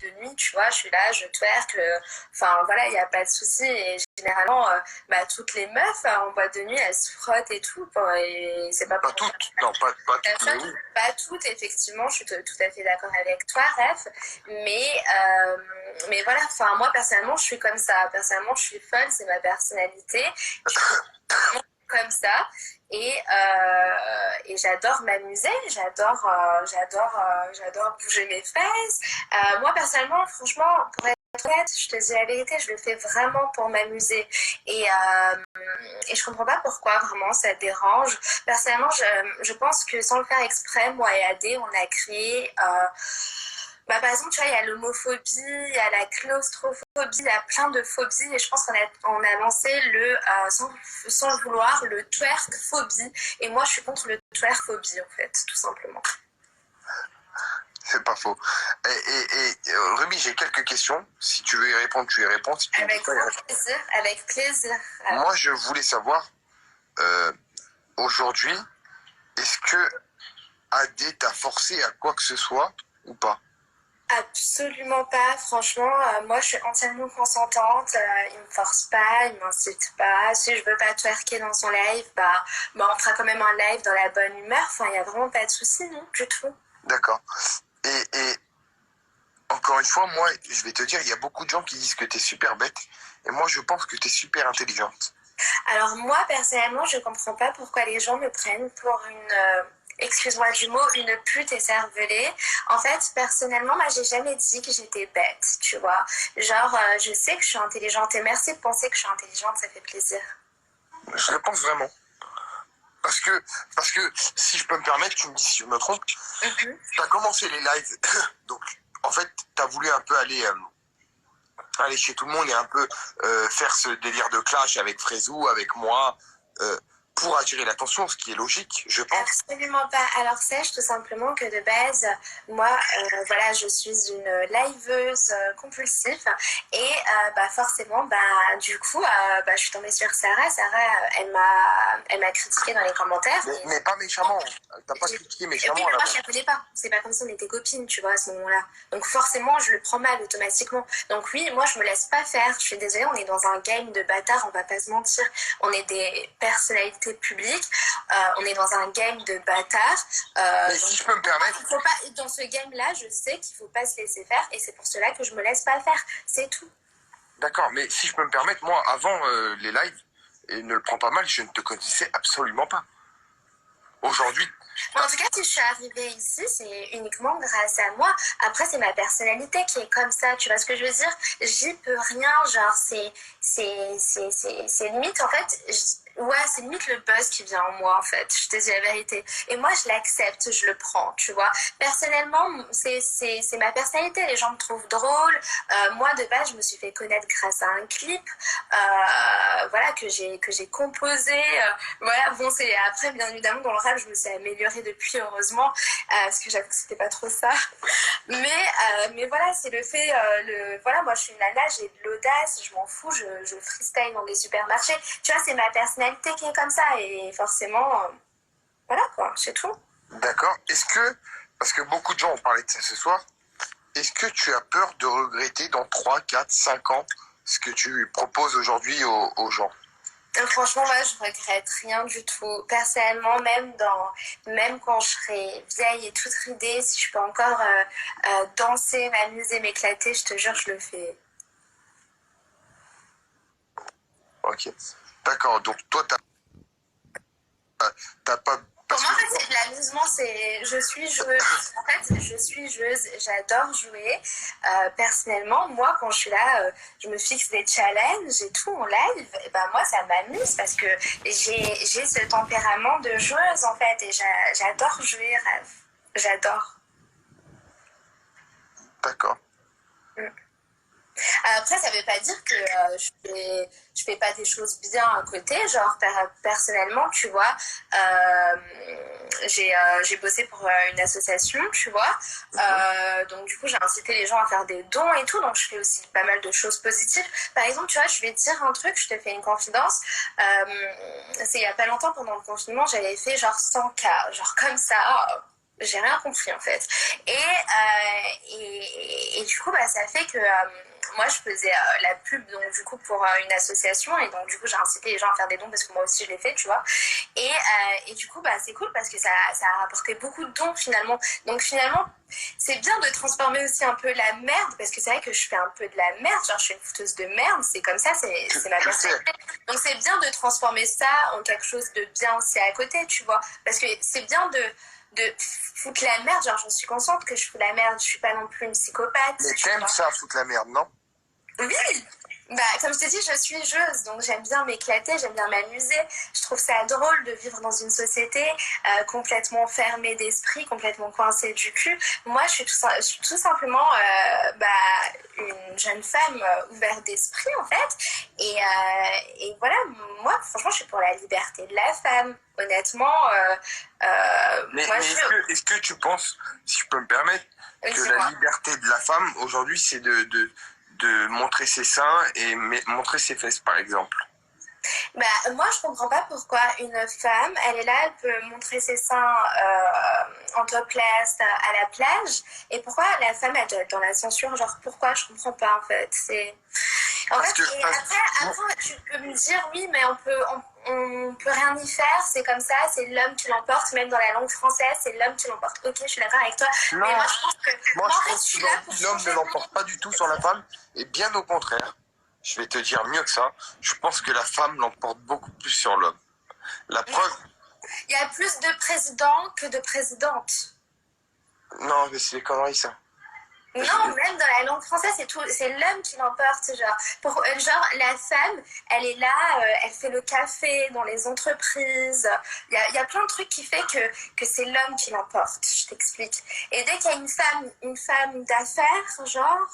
de nuit, tu vois, je suis là, je twerk, enfin voilà, il n'y a pas de souci. Et généralement, toutes les meufs en boîte de nuit, elles se frottent et tout. Et c'est pas Pas toutes, non, pas toutes, mais oui. Pas toutes, effectivement, je suis tout à fait d'accord avec toi, Ref. Mais voilà, enfin, moi, personnellement, je suis comme ça. Personnellement, je suis folle, c'est ma personnalité. Je suis comme ça. Et j'adore m'amuser, j'adore bouger mes fesses. Moi, personnellement, franchement, pour être honnête, je te dis la vérité, je le fais vraiment pour m'amuser. Et je comprends pas pourquoi vraiment ça te dérange. Personnellement, je pense que sans le faire exprès, moi et Adé, on a créé... par exemple, tu vois, il y a l'homophobie, il y a la claustrophobie, il y a plein de phobies et je pense qu'on a lancé sans le vouloir, le twerkphobie. Et moi, je suis contre le twerkphobie, en fait, tout simplement. C'est pas faux. Et Ruby, j'ai quelques questions. Si tu veux y répondre, tu y réponds. Si tu avec plaisir, avec plaisir. Moi, je voulais savoir, aujourd'hui, est-ce que Adé t'a forcé à quoi que ce soit ou pas? Absolument pas, franchement, moi je suis entièrement consentante, il me force pas, il m'incite pas, si je veux pas twerker dans son live, on fera quand même un live dans la bonne humeur, enfin il y a vraiment pas de souci, non, du tout. D'accord. Et encore une fois, moi, je vais te dire, il y a beaucoup de gens qui disent que t'es super bête, et moi je pense que t'es super intelligente. Alors moi, personnellement, je comprends pas pourquoi les gens me prennent pour excuse-moi du mot, une pute écervelée. En fait, personnellement, moi, j'ai jamais dit que j'étais bête, tu vois. Genre, je sais que je suis intelligente et merci de penser que je suis intelligente, ça fait plaisir. Je le pense vraiment. Parce que si je peux me permettre, tu me dis si je me trompe, t'as commencé les lives, donc en fait, t'as voulu un peu aller chez tout le monde et un peu faire ce délire de clash avec Frezou, avec moi, pour attirer l'attention, ce qui est logique, je pense. Absolument pas. Alors sache tout simplement que de base, moi, voilà, je suis une liveuse compulsive et forcément, du coup, je suis tombée sur Sarah. Sarah, elle m'a critiqué dans les commentaires. Mais pas méchamment. T'as pas critiqué méchamment. Oui, mais moi, je la connais pas. C'est pas comme si on était copines, tu vois, à ce moment-là. Donc forcément, je le prends mal automatiquement. Donc oui, moi, je me laisse pas faire. Je suis désolée, on est dans un game de bâtards, on va pas se mentir. On est des personnalités publiques. On est dans un game de bâtards. Mais si je peux me permettre... Dans ce game-là, je sais qu'il faut pas se laisser faire et c'est pour cela que je me laisse pas faire. C'est tout. D'accord, mais si je peux me permettre, moi, avant les lives, et ne le prends pas mal, je ne te connaissais absolument pas. Aujourd'hui... En tout cas, si je suis arrivée ici, c'est uniquement grâce à moi. Après, c'est ma personnalité qui est comme ça. Tu vois ce que je veux dire? J'y peux rien. Genre, c'est limite, en fait... Ouais, c'est limite le buzz qui vient en moi, en fait. Je te dis la vérité. Et moi, je l'accepte, je le prends, tu vois. Personnellement, c'est ma personnalité. Les gens me trouvent drôle. Moi, de base, je me suis fait connaître grâce à un clip, voilà, que j'ai composé. Voilà, bon, c'est après, bien évidemment, dans le rap, je me suis améliorée depuis, heureusement, parce que j'avoue que c'était pas trop ça. Mais voilà, c'est le fait, voilà, moi, je suis une nana, j'ai de l'audace, je m'en fous, je freestyle dans des supermarchés. Tu vois, c'est ma personnalité qui est comme ça et forcément voilà quoi, c'est tout. D'accord. Est-ce que, parce que beaucoup de gens ont parlé de ça ce soir, est-ce que tu as peur de regretter dans 3, 4, 5 ans ce que tu proposes aujourd'hui aux gens? Franchement, moi, je regrette rien du tout. Personnellement, même quand je serai vieille et toute ridée, si je peux encore danser, m'amuser, m'éclater, je te jure, je le fais. Ok. D'accord. Donc toi, t'as pas... Pour moi, en fait, c'est de l'amusement, je suis joueuse. En fait, je suis joueuse, j'adore jouer. Personnellement, moi, quand je suis là, je me fixe des challenges et tout en live. Et moi, ça m'amuse parce que j'ai ce tempérament de joueuse, en fait. Et j'adore jouer, Rêve. J'adore. D'accord. Après, ça veut pas dire que je fais pas des choses bien à côté. Genre, personnellement, tu vois, j'ai bossé pour une association, tu vois. Donc, du coup, j'ai incité les gens à faire des dons et tout. Donc, je fais aussi pas mal de choses positives. Par exemple, tu vois, je vais te dire un truc, je te fais une confidence. C'est il y a pas longtemps, pendant le confinement, j'avais fait genre 100K, genre comme ça. J'ai rien compris en fait. Et du coup, bah, ça fait que moi, je faisais la pub donc du coup pour une association et donc du coup, j'ai incité les gens à faire des dons parce que moi aussi je l'ai fait, tu vois. Et du coup, bah, c'est cool parce que ça a rapporté beaucoup de dons finalement. Donc finalement, c'est bien de transformer aussi un peu la merde parce que c'est vrai que je fais un peu de la merde, genre je suis une fouteuse de merde, c'est comme ça, c'est ma personnalité. Donc c'est bien de transformer ça en quelque chose de bien aussi à côté, tu vois. Parce que c'est bien de foutre la merde, genre j'en suis consciente que je fous la merde, je suis pas non plus une psychopathe. Mais t'aimes ça, foutre la merde, non? Oui, bah, comme je t'ai dit, je suis joueuse, donc j'aime bien m'éclater, j'aime bien m'amuser. Je trouve ça drôle de vivre dans une société complètement fermée d'esprit, complètement coincée du cul. Moi, je suis tout simplement bah, une jeune femme ouverte d'esprit, en fait. Et voilà, moi, franchement, je suis pour la liberté de la femme. Honnêtement, Mais, moi, est-ce que tu penses, si je peux me permettre, que la liberté de la femme aujourd'hui, c'est de montrer ses seins et montrer ses fesses, par exemple? Bah, moi, je comprends pas pourquoi une femme, elle est là, elle peut montrer ses seins en topless à la plage, et pourquoi la femme, elle doit être dans la censure, genre pourquoi, je comprends pas en fait. C'est... En fait, et après, tu peux me dire, oui, mais on peut rien y faire, c'est comme ça, c'est l'homme qui l'emporte, même dans la langue française, c'est l'homme qui l'emporte. Ok, je suis d'accord avec toi, non, mais moi, je pense que je pense que l'homme ne l'emporte pas du tout sur la femme, et bien au contraire. Je vais te dire mieux que ça. Je pense que la femme l'emporte beaucoup plus sur l'homme. La preuve. Il y a plus de présidents que de présidentes. Non, mais c'est des conneries, ça. Non, même dans la langue française, c'est l'homme qui l'emporte, genre la femme, elle est là, elle fait le café dans les entreprises. Il y a plein de trucs qui fait que c'est l'homme qui l'emporte. Je t'explique. Et dès qu'il y a une femme d'affaires, genre,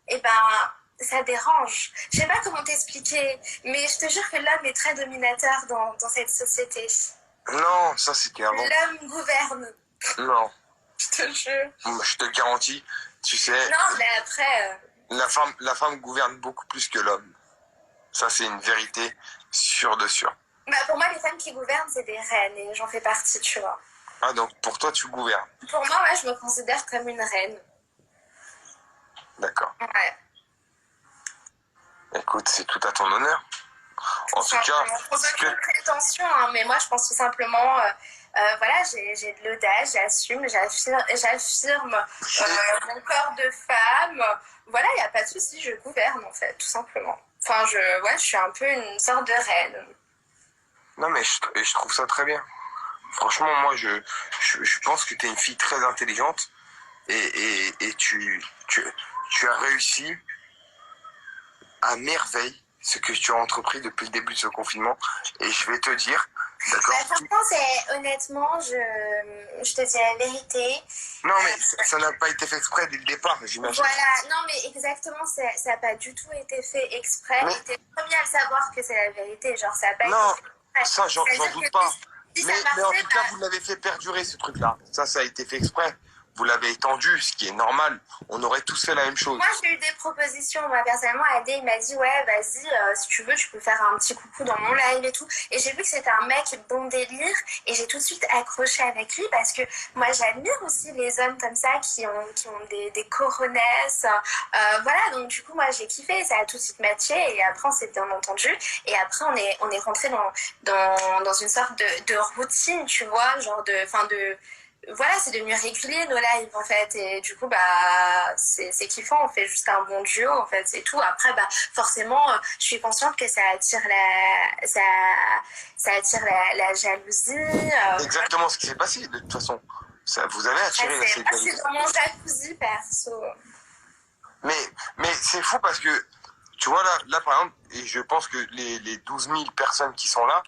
eh ben, ça dérange. Je sais pas comment t'expliquer, mais je te jure que l'homme est très dominateur dans cette société. Non, ça c'était avant. L'homme gouverne. Non. Je te jure. Je te garantis, tu sais. Non, mais après. La femme gouverne beaucoup plus que l'homme. Ça, c'est une vérité sûre de sûr. Bah, pour moi, les femmes qui gouvernent, c'est des reines et j'en fais partie, tu vois. Ah, donc pour toi, tu gouvernes? Pour moi, ouais, je me considère comme une reine. D'accord. Ouais. Écoute, c'est tout à ton honneur. En tout cas, c'est que... prétention, hein, mais moi, je pense tout simplement, voilà, j'ai de l'audace, j'affirme mon corps de femme. Voilà, il n'y a pas de souci, je gouverne, en fait, tout simplement. Enfin, je suis un peu une sorte de reine. Non, mais je trouve ça très bien. Franchement, moi, je pense que tu es une fille très intelligente et tu as réussi à merveille ce que tu as entrepris depuis le début de ce confinement. Et je vais te dire, d'accord? Bah, franchement, honnêtement, je te dis la vérité. Non, mais ça n'a pas été fait exprès dès le départ, j'imagine. Voilà, non, mais exactement, ça n'a pas du tout été fait exprès. Mais... t'es le premier à le savoir que c'est la vérité. Genre, ça n'a pas été fait exprès. Ça, j'en doute pas. Si mais en tout cas, vous l'avez fait perdurer, ce truc-là. Ça a été fait exprès. Vous l'avez étendu, ce qui est normal. On aurait tous fait la même chose. Moi, j'ai eu des propositions. Moi, personnellement, Adé, il m'a dit, ouais, vas-y, si tu veux, tu peux faire un petit coucou dans mon live et tout. Et j'ai vu que c'était un mec bon délire. Et j'ai tout de suite accroché avec lui parce que moi, j'admire aussi les hommes comme ça qui ont des coronesses. Voilà, donc du coup, moi, j'ai kiffé. Ça a tout de suite matché. Et après, on s'est bien entendu. Et après, on est rentré dans une sorte de routine, tu vois, genre voilà, c'est devenu régulier nos lives en fait et du coup bah c'est kiffant, on fait juste un bon duo en fait, c'est tout. Après bah forcément je suis consciente que ça attire la jalousie. Exactement ce qui s'est passé de toute façon. Ça vous avez attiré la jalousie. C'est dans mon jacuzzi perso. Mais c'est fou parce que tu vois là par exemple, et je pense que les 12 000 personnes qui sont là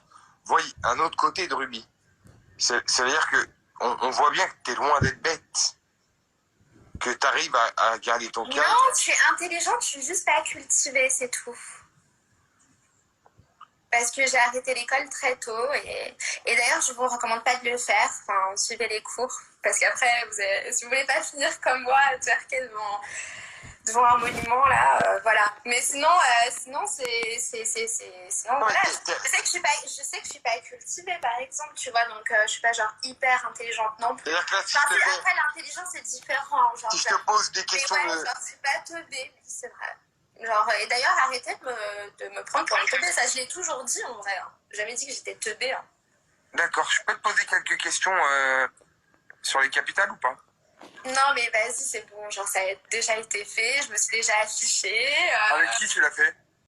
voient un autre côté de Ruby. Ça veut dire que on voit bien que tu es loin d'être bête. Que tu arrives à garder ton calme. Non, je suis intelligente, je suis juste pas cultivée, c'est tout. Parce que j'ai arrêté l'école très tôt et d'ailleurs, je vous recommande pas de le faire. Enfin, suivez les cours. Parce qu'après, si vous voulez pas finir comme moi, à twerker devant un monument là, voilà. Mais sinon, sinon sinon voilà. Je sais que je suis pas cultivée par exemple, tu vois, donc je suis pas genre hyper intelligente non plus. C'est-à-dire que là, Après l'intelligence c'est différent, genre. Si je te pose des questions, mais ouais, genre je suis pas teubée, oui, c'est vrai. Genre, et d'ailleurs, arrêtez de me prendre pour une teubée, ça je l'ai toujours dit en vrai. Hein. J'ai jamais dit que j'étais teubée. Hein. D'accord, je peux te poser quelques questions sur les capitales ou pas? Non, mais vas-y, c'est bon. Genre, ça a déjà été fait. Je me suis déjà affichée. Avec qui tu l'as fait?